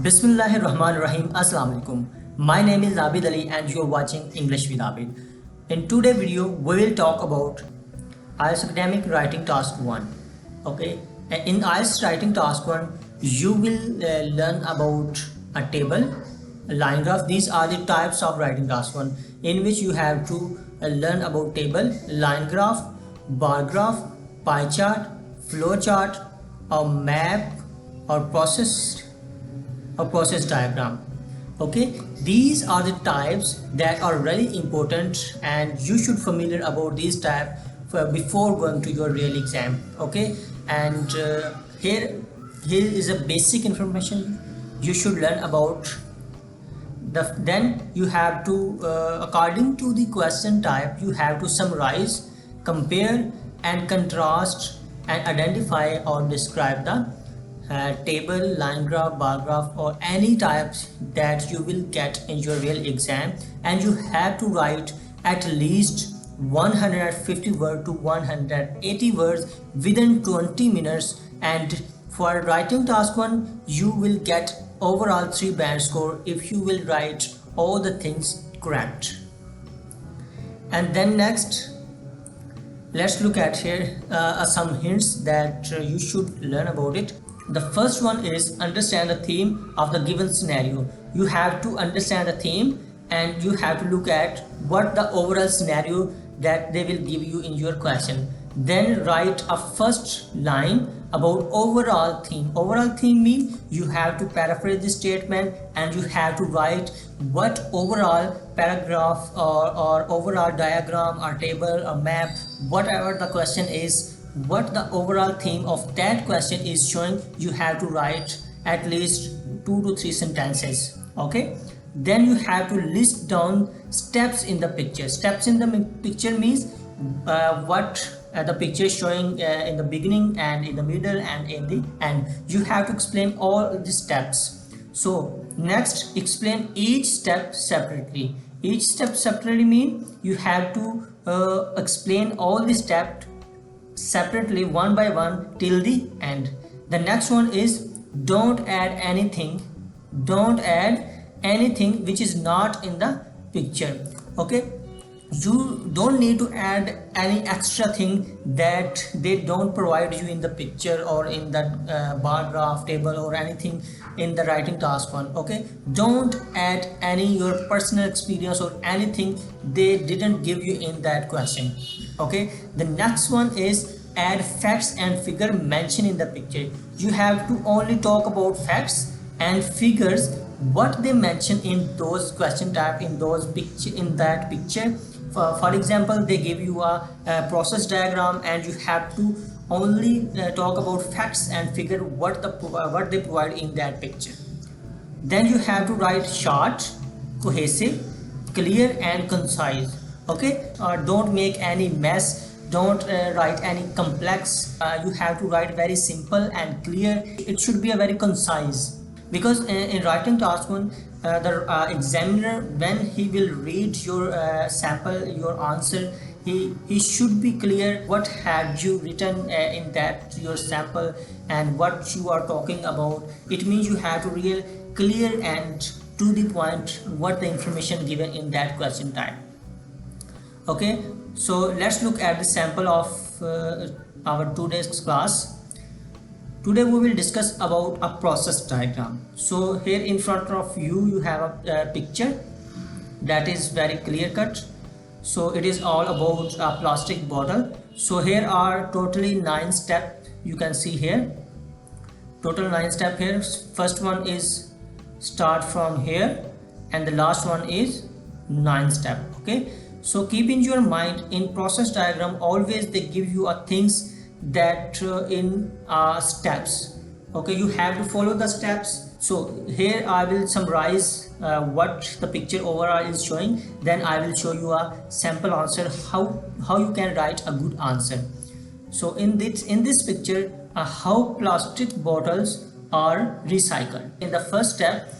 Bismillahirrahmanirrahim. Assalamu alaikum. My name is Abid Ali and you are watching English with Abid. In today's video, we will talk about IELTS Academic Writing Task 1. Okay. In IELTS Writing Task 1, you will learn about a table, a line graph. These are the types of writing task 1 in which you have to learn about table, line graph, bar graph, pie chart, flow chart, a map or process diagram. Okay, these are the types that are really important and you should familiar about these types before going to your real exam. Okay, and here is a basic information you should learn about. Then you have to according to the question type, you have to summarize, compare and contrast and identify or describe the table, line graph, bar graph or any types that you will get in your real exam, and you have to write at least 150 words to 180 words within 20 minutes. And for writing task 1 you will get overall 3 band score if you will write all the things correct. And then next, let's look at here some hints that you should learn about it. The first one is understand the theme of the given scenario. You have to understand the theme and you have to look at what the overall scenario that they will give you in your question. Then write a first line about overall theme. Overall theme means you have to paraphrase the statement and you have to write what overall paragraph or overall diagram or table or map, whatever the question is, what the overall theme of that question is showing. You have to write at least 2 to 3 sentences. Okay, then you have to list down steps in the picture. Steps in the picture means what the picture is showing in the beginning and in the middle and in the end. You have to explain all the steps. So next, explain each step separately. Each step separately means you have to explain all the steps separately one by one till the end. The next one is don't add anything which is not in the picture. Okay, you don't need to add any extra thing that they don't provide you in the picture or in that bar graph, table or anything in the writing task 1. Okay, don't add any your personal experience or anything they didn't give you in that question. Okay, the next one is add facts and figure mentioned in the picture. You have to only talk about facts and figures what they mention in those question type, in those picture, in that picture. For example, they give you a process diagram and you have to only talk about facts and figure what they provide in that picture. Then you have to write short, cohesive, clear and concise. Okay, don't make any mess, don't write any complex. You have to write very simple and clear. It should be a very concise, because in writing task 1 the examiner, when he will read your sample, your answer, he should be clear what had you written in that your sample and what you are talking about. It means you have to real clear and to the point what the information given in that question type. Okay, so let's look at the sample of our today's class. Today we will discuss about a process diagram. So here in front of you, you have a picture that is very clear cut. So it is all about a plastic bottle. So here are totally 9 steps. You can see here total 9 steps here. First one is start from here and the last one is 9 step. Okay, so keep in your mind, in process diagram always they give you a things that in steps. Okay, you have to follow the steps. So here I will summarize what the picture overall is showing, then I will show you a sample answer how you can write a good answer. So in this picture how plastic bottles are recycled. In the first step,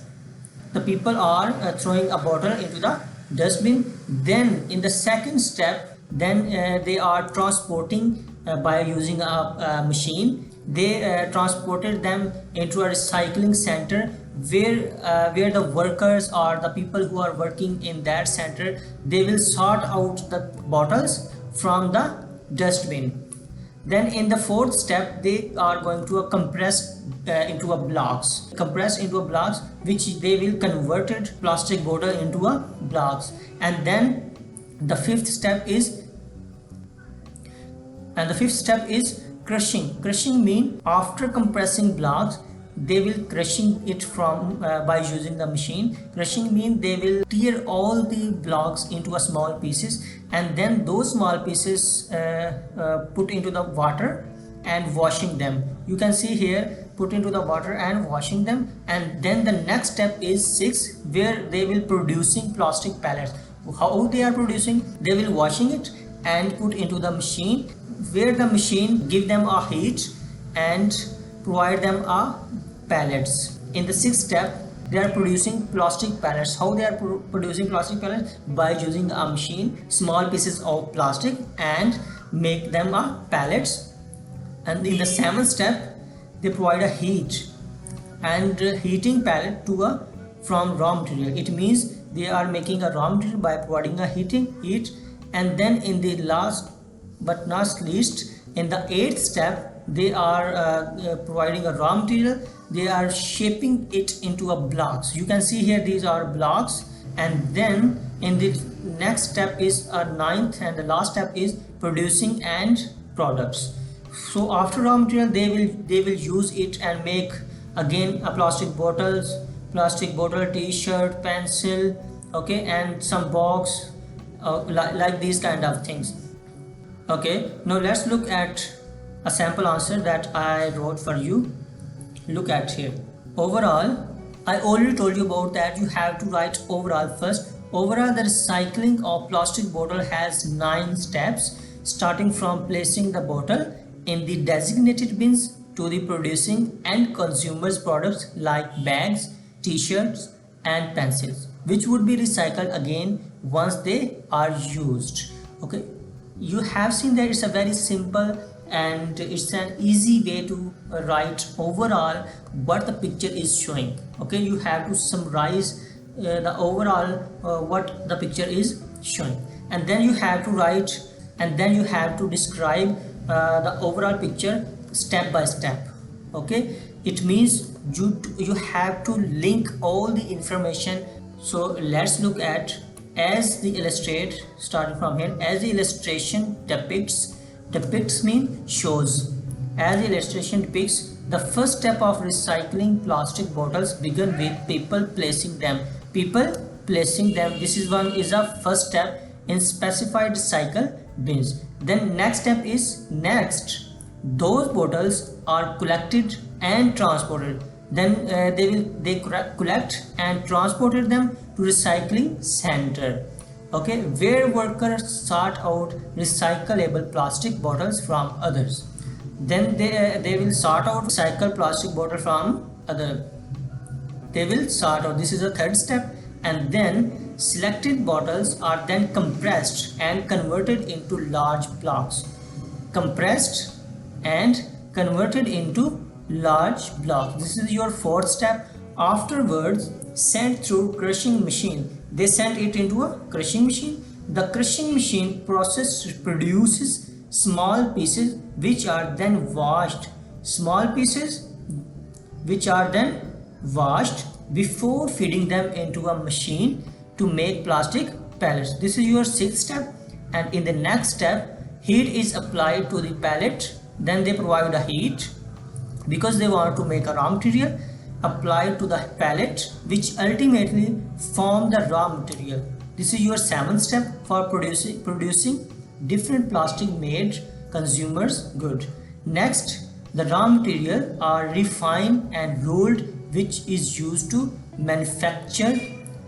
the people are throwing a bottle into the dustbin. Then in the second step, then they are transporting by using a machine. they transported them into a recycling center where the workers or the people who are working in that center, they will sort out the bottles from the dustbin. Then in the fourth step, they are going to compress into a blocks, which they will converted plastic bottle into a blocks. And then the fifth step is crushing mean after compressing blocks, they will crushing it from by using the machine. Crushing mean they will tear all the blocks into a small pieces, and then those small pieces put into the water and washing them. You can see here, put into the water and washing them. And then the next step is 6, where they will producing plastic pellets. How they are producing? They will washing it and put into the machine, where the machine give them a heat and provide them a pellets. In the 6th step, they are producing plastic pellets. How they are producing plastic pellets? By using a machine, small pieces of plastic, and make them a pellets. And in the 7th step, they provide a heat and heating pellet from raw material. It means they are making a raw material by providing a heat. And then in the last but not least, in the 8th step, they are providing a raw material. They are shaping it into a blocks. You can see here, these are blocks. And then in the next step is a 9th and the last step is producing and products. So after raw material, they will use it and make again a plastic bottle, t-shirt, pencil, okay, and some box, like these kind of things. Okay, now let's look at a sample answer that I wrote for you. Look at here. Overall, I already told you about that. You have to write overall first. Overall, the recycling of plastic bottle has 9 steps, starting from placing the bottle in the designated bins to the producing and consumers products like bags, t-shirts and pencils, which would be recycled again once they are used. Okay, you have seen that it's a very simple and it's an easy way to write overall what the picture is showing. Okay, you have to summarize the overall what the picture is showing, and then you have to write, and then you have to describe the overall picture step by step. Okay, it means you have to link all the information. So let's look at, as the illustrate, starting from here, as the illustration depicts mean shows. As the illustration depicts, the first step of recycling plastic bottles begin with people placing them. This is a first step in specified recycle bins. Then next step is those bottles are collected and transported. Then they collect and transported them to recycling center. Okay, where workers sort out recyclable plastic bottles from others. Then they will sort out recycled plastic bottle from other. They will sort out. This is the third step. And then selected bottles are then compressed and converted into large blocks. Compressed and converted into large blocks. This is your fourth step. Afterwards, sent through crushing machine. They send it into a crushing machine. The crushing machine process produces small pieces which are then washed. Small pieces which are then washed before feeding them into a machine to make plastic pellets. This is your sixth step. And in the next step, heat is applied to the pellet. Then they provide a heat because they want to make a raw material applied to the pellet, which ultimately form the raw material. This is your seventh step for producing different plastic made consumers good. Next, the raw material are refined and rolled, which is used to manufacture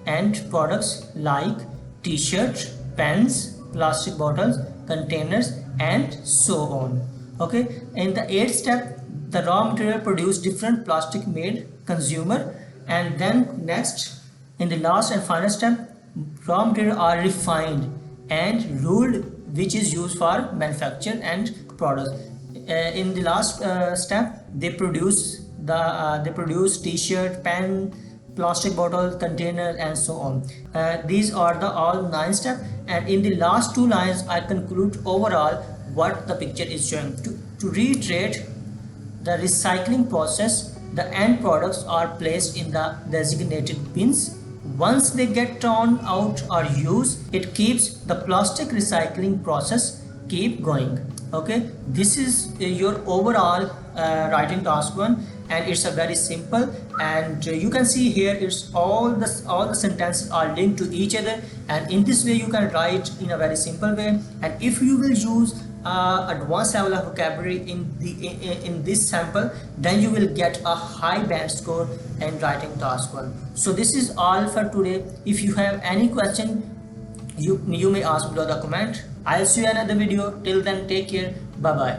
end products like t-shirts, pens, plastic bottles, containers and so on. Okay, in the eighth step, the raw material produce different plastic made consumer. And then next, in the last and final step, raw material are refined and rolled, which is used for manufacture and products. in the last step, they produce t-shirt, pen, plastic bottle, container, and so on. These are the all 9 steps, and in the last 2 lines I conclude overall what the picture is showing. To reiterate the recycling process, the end products are placed in the designated bins. Once they get thrown out or used, it keeps the plastic recycling process keep going. Okay, this is your overall writing task 1, and it's a very simple, and you can see here it's all the sentences are linked to each other, and in this way you can write in a very simple way. And if you will use advanced level of vocabulary in this sample, then you will get a high band score in writing task 1. So this is all for today. If you have any question, you may ask below the comment. I'll see you in another video. Till then, take care. Bye bye.